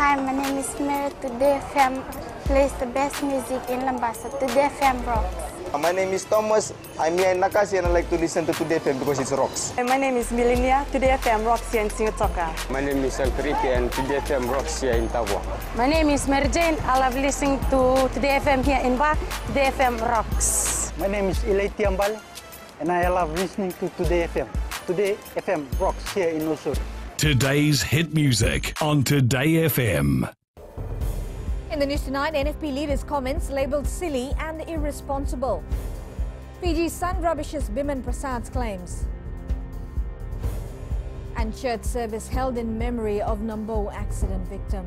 Hi, my name is Mary. Today FM plays the best music in Lambasa. Today FM rocks. My name is Thomas. I'm here in Nakasi and I like to listen to Today FM because it rocks. My name is Milenia. Today FM rocks here in Singapour. My name is Alfriti and Today FM rocks here in Tavwa. My name is Mary Jane. I love listening to Today FM here in Ba. Today FM rocks. My name is Ilaiti Ambal and I love listening to Today FM. Today FM rocks here in Osur. Today's hit music on Today FM. In the news tonight, NFP leader's comments labelled silly and irresponsible. Fiji's Sun rubbishes Biman Prasad's claims. And church service held in memory of Nambo accident victim.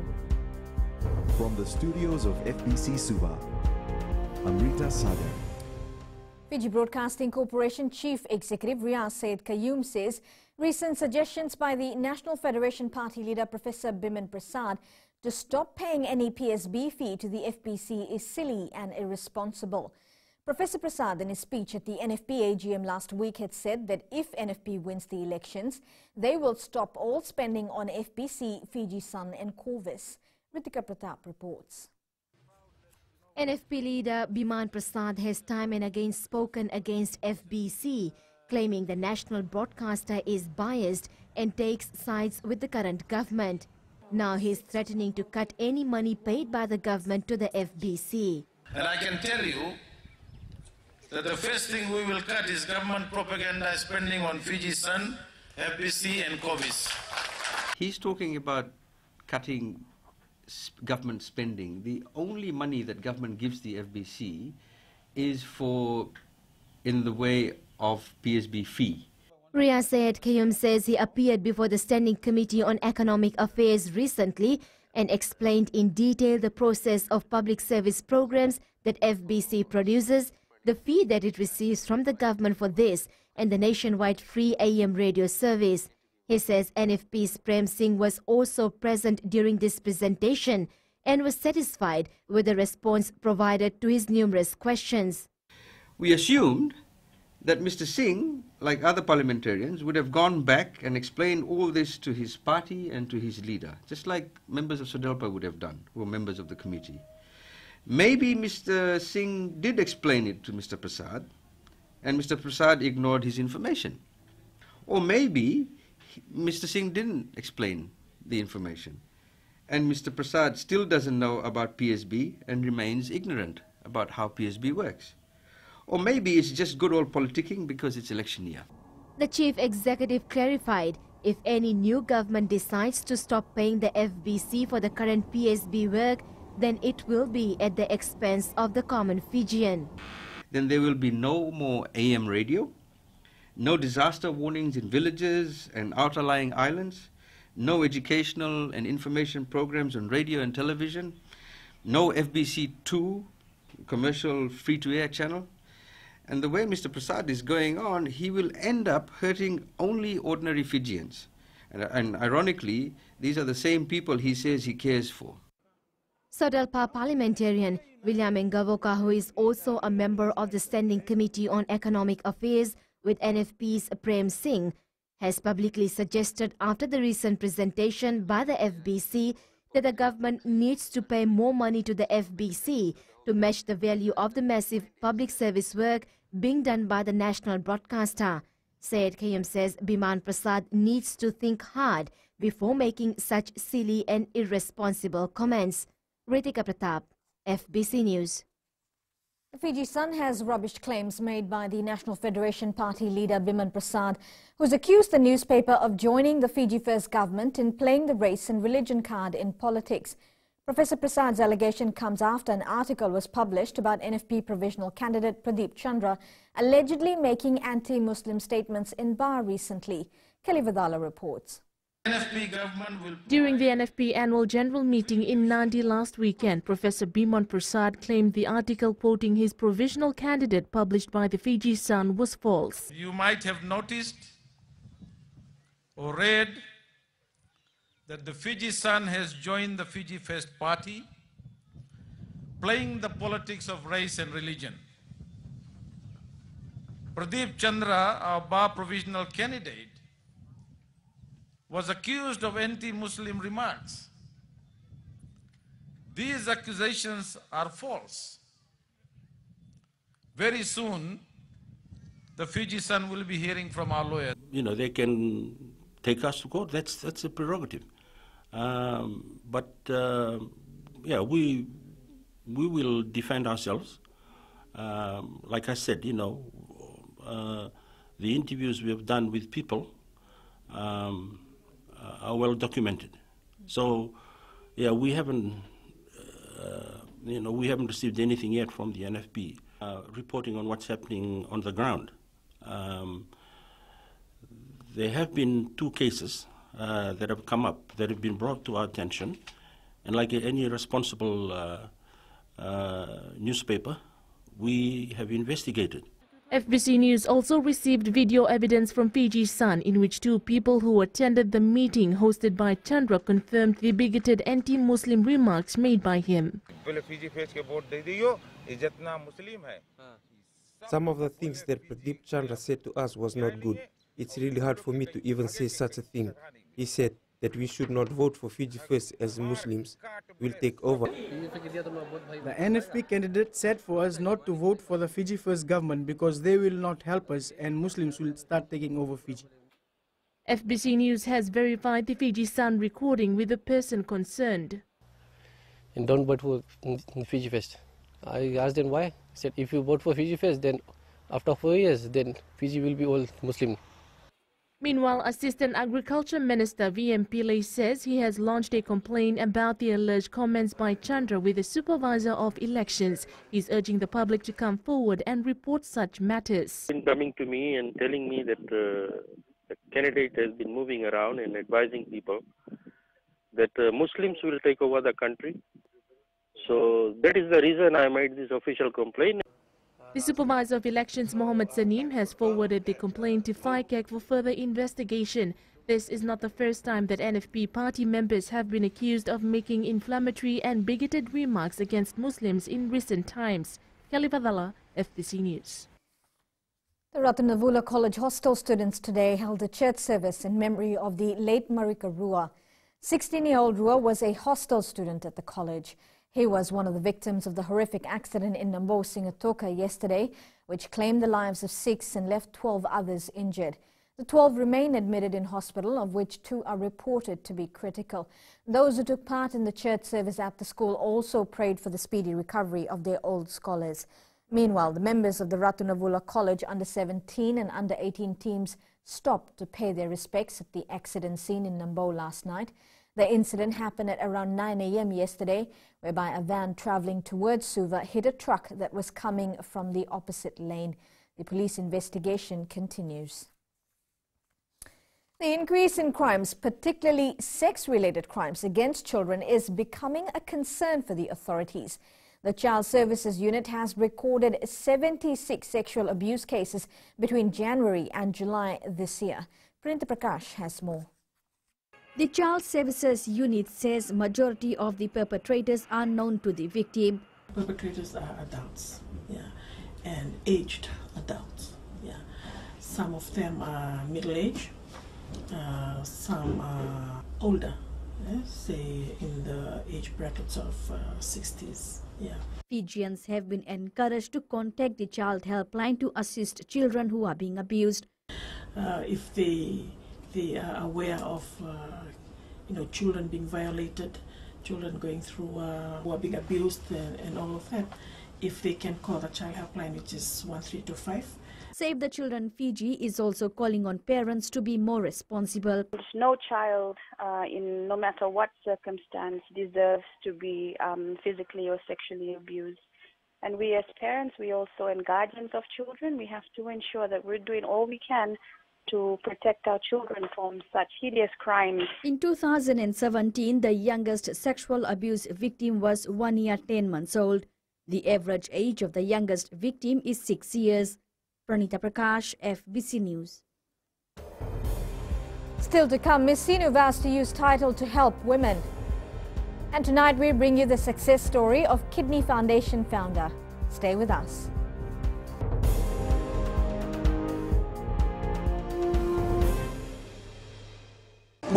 From the studios of FBC Suba, Amrita Sagar. Fiji Broadcasting Corporation Chief Executive Riaz Said Qayyum says recent suggestions by the National Federation Party leader Professor Biman Prasad to stop paying any PSB fee to the FBC is silly and irresponsible. Professor Prasad, in his speech at the NFP AGM last week, had said that if NFP wins the elections, they will stop all spending on FBC, Fiji Sun and Corvus. Ritika Pratap reports. NFP leader Biman Prasad has time and again spoken against FBC, claiming the national broadcaster is biased and takes sides with the current government. Now he's threatening to cut any money paid by the government to the FBC. And I can tell you that the first thing we will cut is government propaganda spending on Fiji Sun, FBC and Corvus. He's talking about cutting government spending. The only money that government gives the FBC is in the way of PSB fee. Riaz Said Qayyum says he appeared before the Standing Committee on Economic Affairs recently and explained in detail the process of public service programs that FBC produces, the fee that it receives from the government for this, and the nationwide free AM radio service. He says NFP's Prem Singh was also present during this presentation and was satisfied with the response provided to his numerous questions. We assumed that Mr. Singh, like other parliamentarians, would have gone back and explained all this to his party and to his leader, just like members of SODELPA would have done, who were members of the committee. Maybe Mr. Singh did explain it to Mr. Prasad, and Mr. Prasad ignored his information. Or maybe Mr. Singh didn't explain the information, and Mr. Prasad still doesn't know about PSB and remains ignorant about how PSB works. Or maybe it's just good old politicking because it's election year. The chief executive clarified if any new government decides to stop paying the FBC for the current PSB work, then it will be at the expense of the common Fijian. Then there will be no more AM radio, no disaster warnings in villages and outer-lying islands, no educational and information programs on radio and television, no FBC2 commercial free-to-air channel. And the way Mr. Prasad is going on, he will end up hurting only ordinary Fijians. And ironically, these are the same people he says he cares for. SODELPA parliamentarian William Ngavoka, who is also a member of the Standing Committee on Economic Affairs with NFP's Prem Singh, has publicly suggested after the recent presentation by the FBC that the government needs to pay more money to the FBC to match the value of the massive public service work being done by the national broadcaster. Said Qayyum says Biman Prasad needs to think hard before making such silly and irresponsible comments. Ritika Pratap, FBC News. The Fiji Sun has rubbished claims made by the National Federation Party leader Biman Prasad, who has accused the newspaper of joining the Fiji First government in playing the race and religion card in politics. Professor Prasad's allegation comes after an article was published about NFP provisional candidate Pradeep Chandra allegedly making anti-Muslim statements in Bar recently. Kelly Vidala reports. During the NFP annual general meeting in Nandi last weekend, Professor Biman Prasad claimed the article quoting his provisional candidate published by the Fiji Sun was false. You might have noticed or read that the Fiji Sun has joined the Fiji First Party, playing the politics of race and religion. Pradeep Chandra, our Bar provisional candidate, was accused of anti-Muslim remarks. These accusations are false. Very soon, the Fiji Sun will be hearing from our lawyers. You know, they can take us to court. That's a prerogative. Yeah, we will defend ourselves. Like I said, you know, the interviews we have done with people are well documented. So, yeah, we haven't, we haven't received anything yet from the NFP reporting on what's happening on the ground. There have been 2 cases that have come up that have been brought to our attention, and like any responsible newspaper, we have investigated. FBC News also received video evidence from Fiji Sun in which 2 people who attended the meeting hosted by Chandra confirmed the bigoted anti-Muslim remarks made by him. Some of the things that Pradeep Chandra said to us was not good. It's really hard for me to even say such a thing. He said that we should not vote for Fiji First as Muslims will take over. The NFP candidate said for us not to vote for the Fiji First government because they will not help us and Muslims will start taking over Fiji. FBC News has verified the Fiji Sun recording with the person concerned. And don't vote for Fiji First. I asked them why. I said if you vote for Fiji First, then after 4 years, then Fiji will be all Muslim. Meanwhile, Assistant Agriculture Minister VM Pillay says he has launched a complaint about the alleged comments by Chandra with the Supervisor of Elections. He's urging the public to come forward and report such matters. Been coming to me and telling me that the candidate has been moving around and advising people that Muslims will take over the country. So that is the reason I made this official complaint. The Supervisor of Elections, Mohammed Saneem, has forwarded the complaint to FICAC for further investigation. This is not the first time that NFP party members have been accused of making inflammatory and bigoted remarks against Muslims in recent times. Kelly Vadala, FBC News. The Ratunavula College hostel students today held a church service in memory of the late Marika Rua. 16-year-old Rua was a hostel student at the college. He was one of the victims of the horrific accident in Nambo, Singatoka yesterday, which claimed the lives of 6 and left 12 others injured. The 12 remain admitted in hospital, of which 2 are reported to be critical. Those who took part in the church service at the school also prayed for the speedy recovery of their old scholars. Meanwhile, the members of the Ratunavula College under-17 and under-18 teams stopped to pay their respects at the accident scene in Nambo last night. The incident happened at around 9 a.m. yesterday, whereby a van travelling towards Suva hit a truck that was coming from the opposite lane. The police investigation continues. The increase in crimes, particularly sex-related crimes against children, is becoming a concern for the authorities. The Child Services Unit has recorded 76 sexual abuse cases between January and July this year. Prinita Prakash has more. The Child Services Unit says majority of the perpetrators are known to the victim. Perpetrators are adults, and aged adults, Some of them are middle-aged, some are older, say in the age brackets of 60s, Fijians have been encouraged to contact the Child Helpline to assist children who are being abused. If they are aware of children being violated, children going through who are being abused and all of that, if they can call the Child Helpline, which is 1325. Save the Children Fiji is also calling on parents to be more responsible. No child, in no matter what circumstance, deserves to be physically or sexually abused. And we as parents, we also and guardians of children, we have to ensure that we're doing all we can to protect our children from such hideous crimes. In 2017, the youngest sexual abuse victim was 1 year 10 months old. The average age of the youngest victim is 6 years. Pranita Prakash, FBC News. Still to come, Miss Sinu vows to use title to help women. And tonight we bring you the success story of Kidney Foundation founder. Stay with us.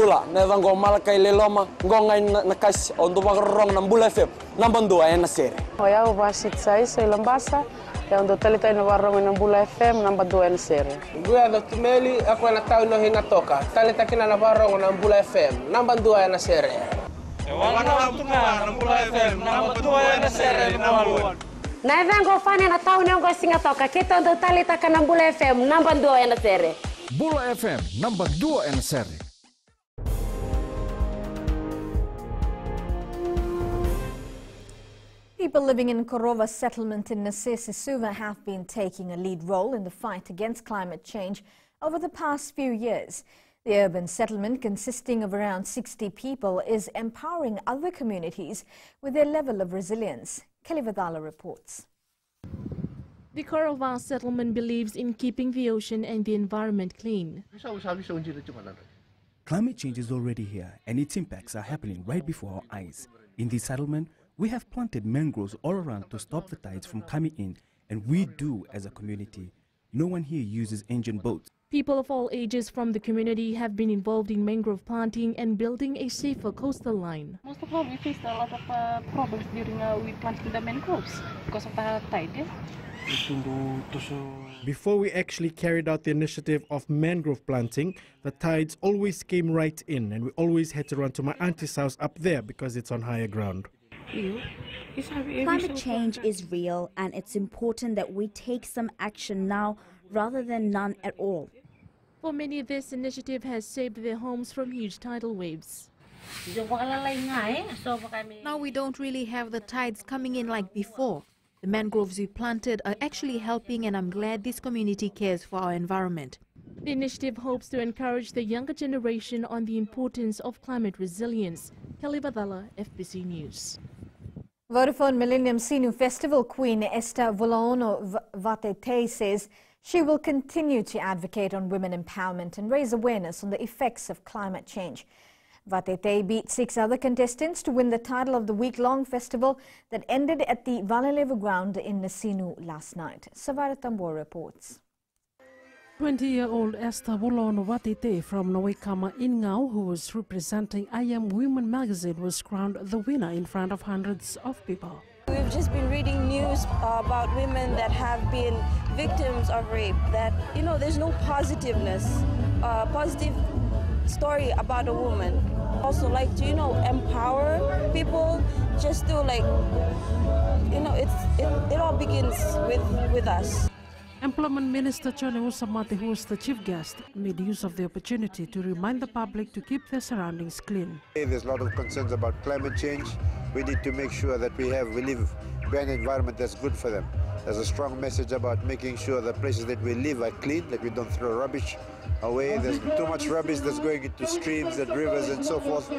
bula nevango malakai leloma ngongai nakas ondu magrong ng Bula FM number 2 na sere. Hoya ubasit sai lambasa ya ondu talita ina warong ng Bula FM number 2 na sere. Guya Dr. Meli ako na tao no hingatoka talita kina na warong ng Bula FM number 2 na sere. Warong tuma ng Bula FM number 2 na sere number 1. Na evango fane na tao no go singatoka kita ondu talita kana Bula FM number 2 na sere. Bula FM number 2 na sere. People living in Korova settlement in Nasese Suva have been taking a lead role in the fight against climate change over the past few years. The urban settlement, consisting of around 60 people, is empowering other communities with their level of resilience. Kelly Vadala reports. The Korova settlement believes in keeping the ocean and the environment clean. Climate change is already here, and its impacts are happening right before our eyes. In this settlement, we have planted mangroves all around to stop the tides from coming in, and we do as a community. No one here uses engine boats. People of all ages from the community have been involved in mangrove planting and building a safer coastal line. Most of all, we faced a lot of problems during we planting the mangroves because of the tide. Before we actually carried out the initiative of mangrove planting, the tides always came right in, and we always had to run to my auntie's house up there because it's on higher ground. Climate change is real, and it's important that we take some action now rather than none at all. For many, this initiative has saved their homes from huge tidal waves. Now we don't really have the tides coming in like before. The mangroves we planted are actually helping, and I'm glad this community cares for our environment. The initiative hopes to encourage the younger generation on the importance of climate resilience. Kelly Badala, FBC News. Vodafone Millennium Sinu Festival Queen Esther Vulaono Vatete says she will continue to advocate on women empowerment and raise awareness on the effects of climate change. Vatete beat 6 other contestants to win the title of the week-long festival that ended at the Valelevo ground in Nasinu last night. Savara Tambor reports. 20-year-old Esther Vulaono Vatete from Noikama Ingao, who was representing I Am Women magazine, was crowned the winner in front of hundreds of people. We've just been reading news about women that have been victims of rape, that, you know, there's no positiveness, positive story about a woman. Also like to, you know, empower people, just to like, you know, it all begins with us. Employment Minister Chone Usamati, who was the chief guest, made use of the opportunity to remind the public to keep their surroundings clean. There's a lot of concerns about climate change. We need to make sure that we live in an environment that's good for them. There's a strong message about making sure the places that we live are clean, that we don't throw rubbish away. There's too much rubbish that's going into streams and rivers and so forth.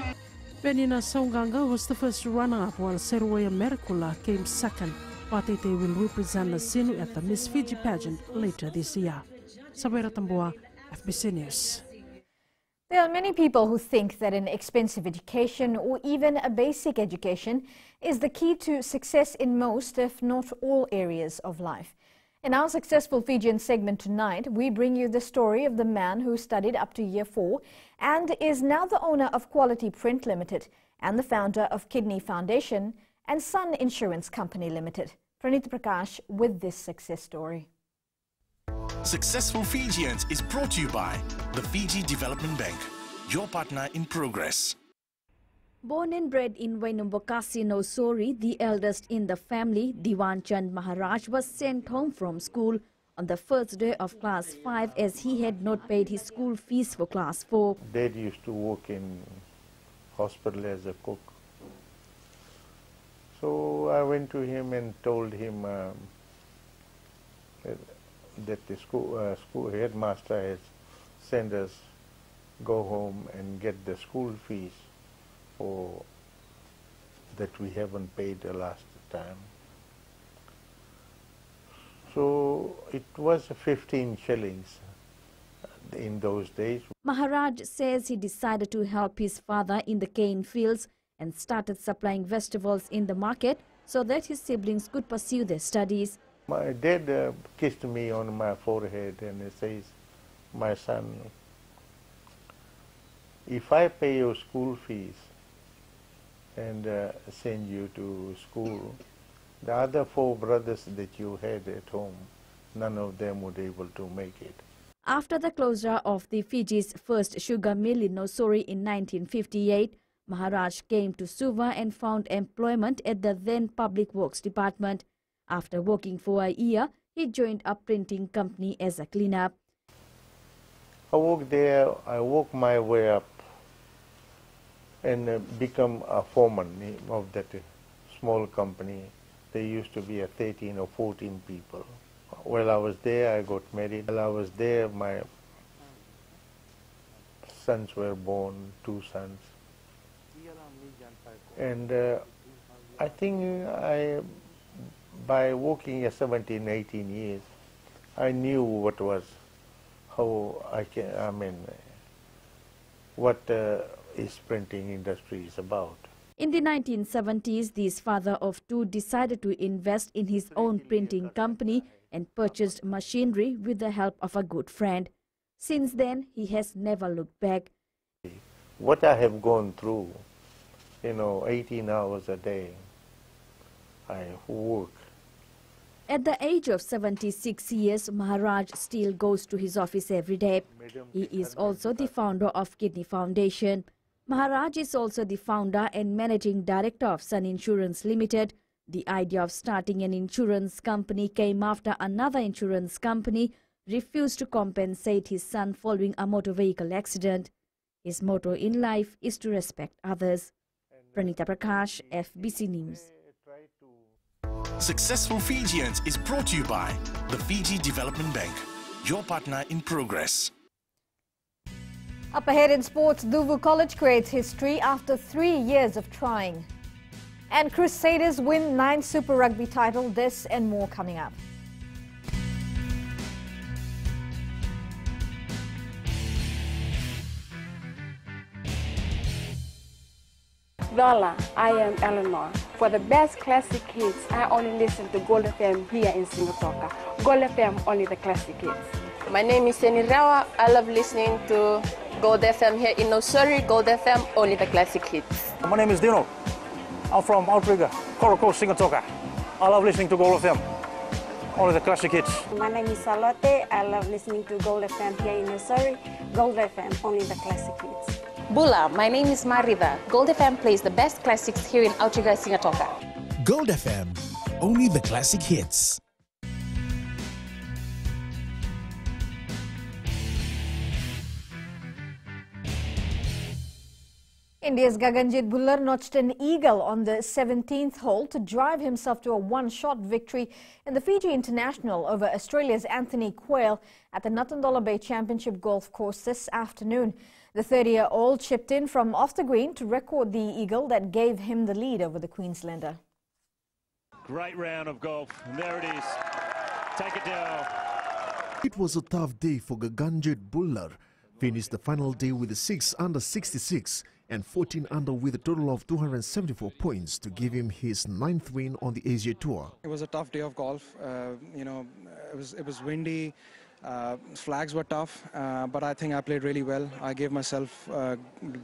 Penina Songanga was the first runner-up, while Serwaya Merkula came second. Vatete will represent Nasinu at the Miss Fiji pageant later this year. Sabera Tambua, FBC News. There are many people who think that an expensive education or even a basic education is the key to success in most, if not all, areas of life. In our Successful Fijian segment tonight, we bring you the story of the man who studied up to Year 4 and is now the owner of Quality Print Limited and the founder of Kidney Foundation and Sun Insurance Company Limited. Pranita Prakash with this success story. Successful Fijians is brought to you by the Fiji Development Bank, your partner in progress. Born and bred in Wainumbokasi, Nosori, the eldest in the family, Diwan Chand Maharaj was sent home from school on the first day of class 5 as he had not paid his school fees for class 4. Dad used to work in hospital as a cook. So I went to him and told him that the school headmaster has sent us go home and get the school fees for that we haven't paid the last time. So it was 15 shillings in those days. Maharaj says he decided to help his father in the cane fields and started supplying vegetables in the market so that his siblings could pursue their studies. My dad kissed me on my forehead and he says, "My son, if I pay your school fees and send you to school, the other 4 brothers that you had at home, none of them would be able to make it. After the closure of the Fiji's first sugar mill in Nosori in 1958, Maharaj came to Suva and found employment at the then Public Works Department. After working for a year, he joined a printing company as a cleaner. I worked there, I worked my way up and become a foreman of that small company. There used to be 13 or 14 people. While I was there, I got married. While I was there, my sons were born, 2 sons. And I think by working here 17, 18 years, I knew what is printing industry is about. In the 1970s, this father of 2 decided to invest in his own printing company and purchased machinery with the help of a good friend. Since then, he has never looked back. What I have gone through, 18 hours a day, I work. At the age of 76 years, Maharaj still goes to his office every day. He is also the founder of Kidney Foundation. Maharaj is also the founder and managing director of Sun Insurance Limited. The idea of starting an insurance company came after another insurance company refused to compensate his son following a motor vehicle accident. His motto in life is to respect others. Pranita Prakash, FBC News. Successful Fijians is brought to you by the Fiji Development Bank, your partner in progress. Up ahead in sports, Duvu College creates history after 3 years of trying. And Crusaders win 9th Super Rugby title. This and more coming up. Voila, I am Eleanor. For the best classic hits, I only listen to Gold FM here in Singapore. Gold FM, only the classic hits. My name is Seni Rawa. I love listening to Gold FM here in Nosori. Gold FM, only the classic hits. My name is Dino. I'm from Outrigger, Coral Coast, Singapore. I love listening to Gold FM, only the classic hits. My name is Salote. I love listening to Gold FM here in Nosori. Gold FM, only the classic hits. Bula, my name is Marida. Gold FM plays the best classics here in Outrigger, Singapore. Gold FM, only the classic hits. India's Gaganjit Bhullar notched an eagle on the 17th hole to drive himself to a one-shot victory in the Fiji International over Australia's Anthony Quayle at the Nuttall Bay Championship Golf Course this afternoon. The 30-year-old chipped in from off the green to record the eagle that gave him the lead over the Queenslander. Great round of golf, and there it is. Take it down. It was a tough day for Gaganjit Bhullar. Finished the final day with a 6 under 66 and 14 under with a total of 274 points to give him his 9th win on the Asia Tour. It was a tough day of golf. It was windy. Flags were tough, but I think I played really well. I gave myself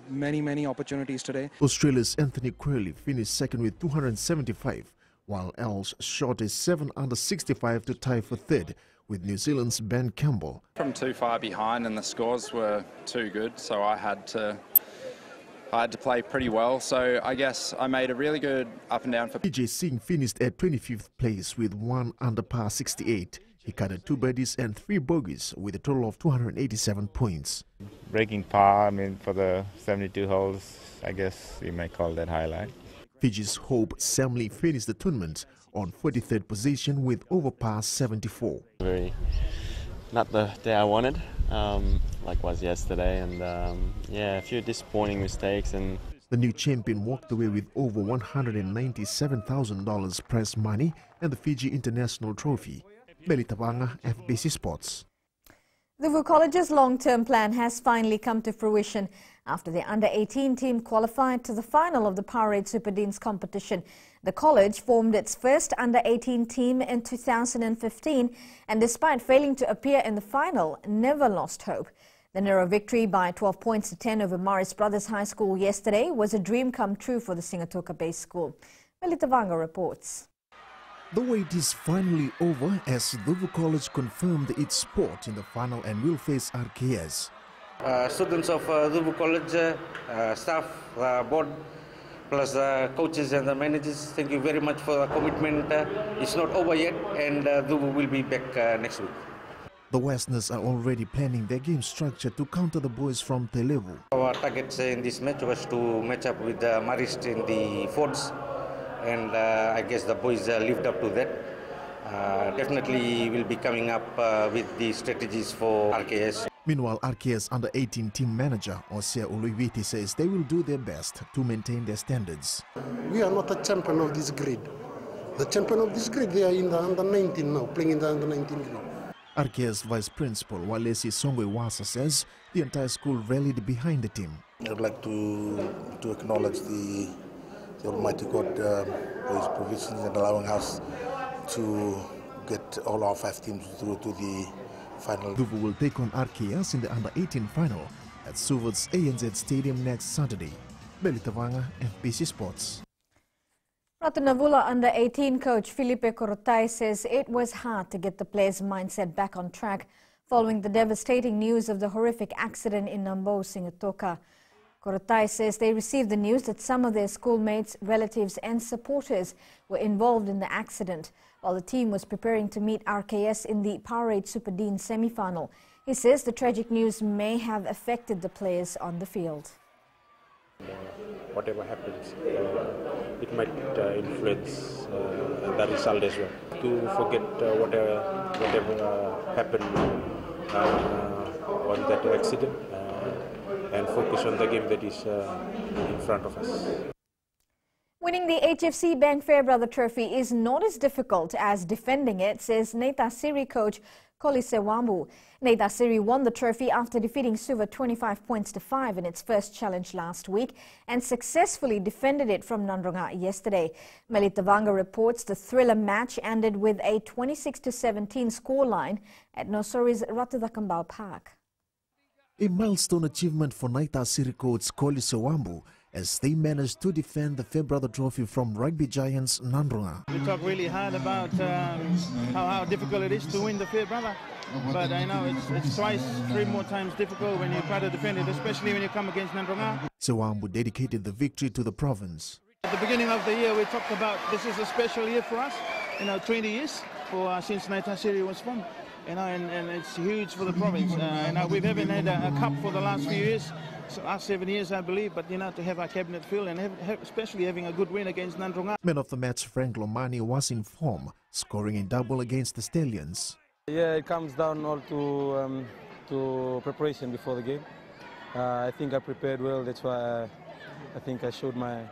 many opportunities today. Australia's Anthony Quayle finished second with 275, while Els shot a 7 under 65 to tie for third with New Zealand's Ben Campbell. From too far behind and the scores were too good, so I had to play pretty well. So I guess I made a really good up and down for PJ Singh finished at 25th place with 1 under par 68. He cutted 2 birdies and 3 bogeys with a total of 287 points. Breaking par, for the 72 holes, I guess you may call that highlight. Fiji's Hope Samley finished the tournament on 43rd position with over par 74. Not the day I wanted, like was yesterday, and a few disappointing mistakes. And the new champion walked away with over $197,000 prize money and the Fiji International Trophy. Beli Tabanga, FBC Sports. The VU College's long-term plan has finally come to fruition after the under-18 team qualified to the final of the Powerade Super Deans competition. The college formed its first under-18 team in 2015 and despite failing to appear in the final, never lost hope. The narrow victory by 12 points to 10 over Morris Brothers High School yesterday was a dream come true for the Sigatoka-based school. Melita Vanga reports. The wait is finally over as Duvu College confirmed its spot in the final and will face RKS. Students of Duvu College, staff, board, plus coaches and the managers, thank you very much for the commitment. It's not over yet, and Duvu will be back next week. The Westerners are already planning their game structure to counter the boys from Televu. Our target in this match was to match up with Marist in the Fords, and I guess the boys lived up to that. Definitely will be coming up with the strategies for RKS. Meanwhile, RKS under-18 team manager Osea Uluiviti says they will do their best to maintain their standards. We are not a champion of this grade. The champion of this grade, they are in the under-19 now, playing in the under-19 grade. RKS Vice Principal Walesi Songwe Wasa says the entire school rallied behind the team. I would like to acknowledge the Almighty God for His provisions and allowing us to get all our 5 teams through to the final. Duvu will take on RKS in the under-18 final at Suvat's ANZ Stadium next Saturday. Melita Vanga, FBC Sports. Ratunavula under-18 coach Felipe Corotai says it was hard to get the players' mindset back on track following the devastating news of the horrific accident in Nambo, Sigatoka. Corotai says they received the news that some of their schoolmates, relatives and supporters were involved in the accident while the team was preparing to meet RKS in the Powerade Super Dean semi-final. He says the tragic news may have affected the players on the field. Whatever happens, it might influence the result as well. To forget whatever happened on that accident and focus on the game that is in front of us. Winning the HFC Bank Fairbrother Trophy is not as difficult as defending it, says Neita Siri coach Kolise Wambu. Neita Siri won the trophy after defeating Suva 25 points to 5 in its first challenge last week and successfully defended it from Nandronga yesterday. Melita Vanga reports the thriller match ended with a 26-17 scoreline at Nosori's Ratudakambao Park. A milestone achievement for Neita Siri coach Kolise Wambu as they managed to defend the Fairbrother Trophy from rugby giants Nandronga. We talk really hard about how difficult it is to win the Fairbrother, but I know it's twice, 3 more times difficult when you try to defend it, especially when you come against Nandronga. Sewambu dedicated the victory to the province. At the beginning of the year, we talked about this is a special year for us, 20 years since Neita Siri was formed. And it's huge for the province. We've haven't had a cup for the last few years, so last 7 years, I believe. But to have our cabinet filled and especially having a good win against Nandronga. Man of the match Frank Lomani was in form, scoring a double against the Stallions. Yeah, it comes down all to preparation before the game. I think I prepared well. That's why I think I showed my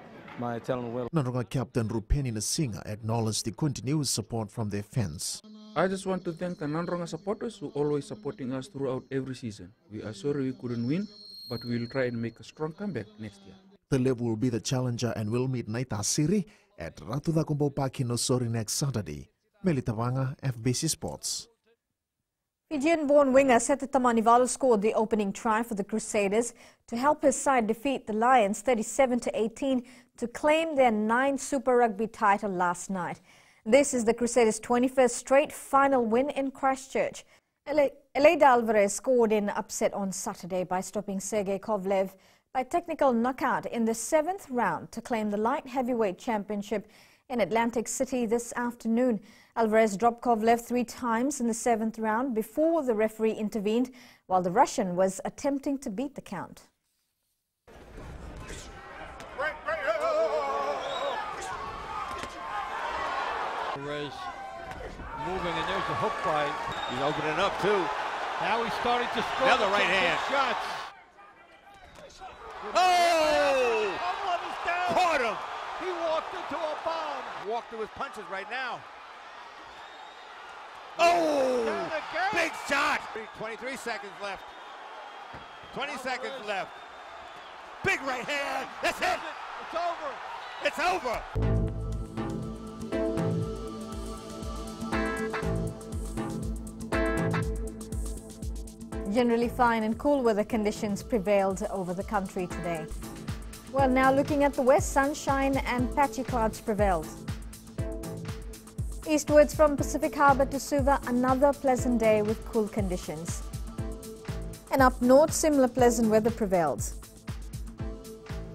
talent well. Nandronga captain Rupeni Nasinga acknowledged the continuous support from their fans. I just want to thank the Nandronga supporters who always supporting us throughout every season. We are sorry we couldn't win, but we will try and make a strong comeback next year. The Lev will be the challenger and will meet Neita Siri at Ratudakambao Park in Nosori next Saturday. Melita Vanga, FBC Sports. Fijian-born winger Seta Tamanivalu scored the opening try for the Crusaders to help his side defeat the Lions 37-18 to claim their 9th Super Rugby title last night. This is the Crusaders' 21st straight final win in Christchurch. Aleida Alvarez scored in upset on Saturday by stopping Sergei Kovalev by technical knockout in the 7th round to claim the light heavyweight championship in Atlantic City this afternoon. Alvarez dropped Kovalev 3 times in the 7th round before the referee intervened, while the Russian was attempting to beat the count. Alvarez moving, and there's a hook by. He's opening up too. Now he's starting to score. Another right hand. Shots. Oh! Someone is down. Caught him. He walked into a bomb. Walked to his punches right now. Oh! Big shot. 23 seconds left. 20 seconds left. Big right hand. That's it. It's over. It's over. Generally fine and cool weather conditions prevailed over the country today. Well, now looking at the west, sunshine and patchy clouds prevailed. Eastwards from Pacific Harbour to Suva, another pleasant day with cool conditions. And up north, similar pleasant weather prevailed.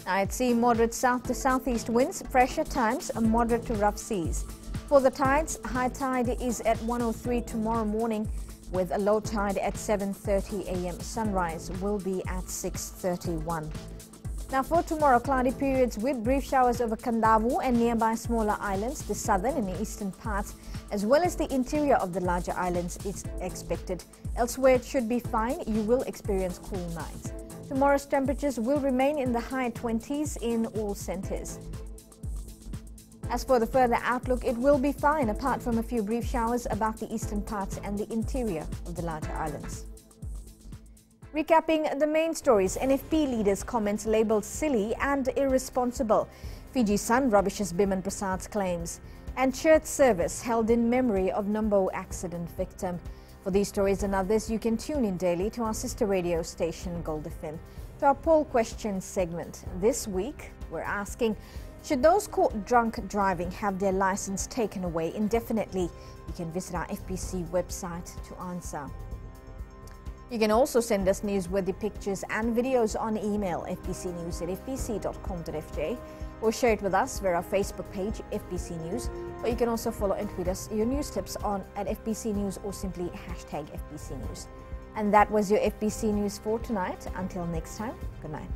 Now at sea, moderate south to southeast winds, fresh at times, moderate to rough seas. For the tides, high tide is at 1:03 tomorrow morning with a low tide at 7:30 a.m. Sunrise will be at 6:31. Now for tomorrow, cloudy periods with brief showers over Kandavu and nearby smaller islands, the southern and eastern parts, as well as the interior of the larger islands is expected. Elsewhere it should be fine. You will experience cool nights. Tomorrow's temperatures will remain in the high 20s in all centres. As for the further outlook, it will be fine apart from a few brief showers about the eastern parts and the interior of the larger islands. Recapping the main stories, NFP leaders' comments labelled silly and irresponsible. Fiji Sun rubbishes Biman Prasad's claims. And church service held in memory of Nambo accident victim. For these stories and others, you can tune in daily to our sister radio station, Gold FM. To our poll question segment. This week, we're asking, should those caught drunk driving have their license taken away indefinitely? You can visit our FBC website to answer. You can also send us newsworthy pictures and videos on email, fbcnews@fbc.com.fj, or share it with us via our Facebook page, FBC News, or you can also follow and tweet us your news tips on @FBC News or simply hashtag FBC News. And that was your FBC News for tonight. Until next time, good night.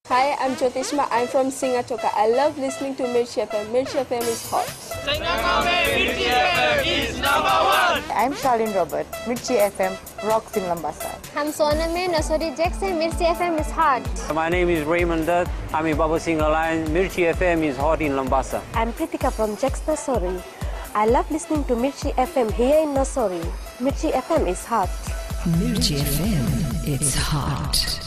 Hi, I'm Jyotishma. I'm from Singatoka. I love listening to Mirchi FM. Mirchi FM is hot. Mirchi FM is #1. I'm Charlene Robert. Mirchi FM rocks in Lambasa. I'm Soname Nasori Jackson. Mirchi FM is hot. My name is Raymond Dutt. I'm in Baba Singh Alliance. Mirchi FM is hot in Lambasa. I'm Pritika from Jax Nasori. I love listening to Mirchi FM here in Nasori. Mirchi FM is hot. Mirchi FM, it's hot.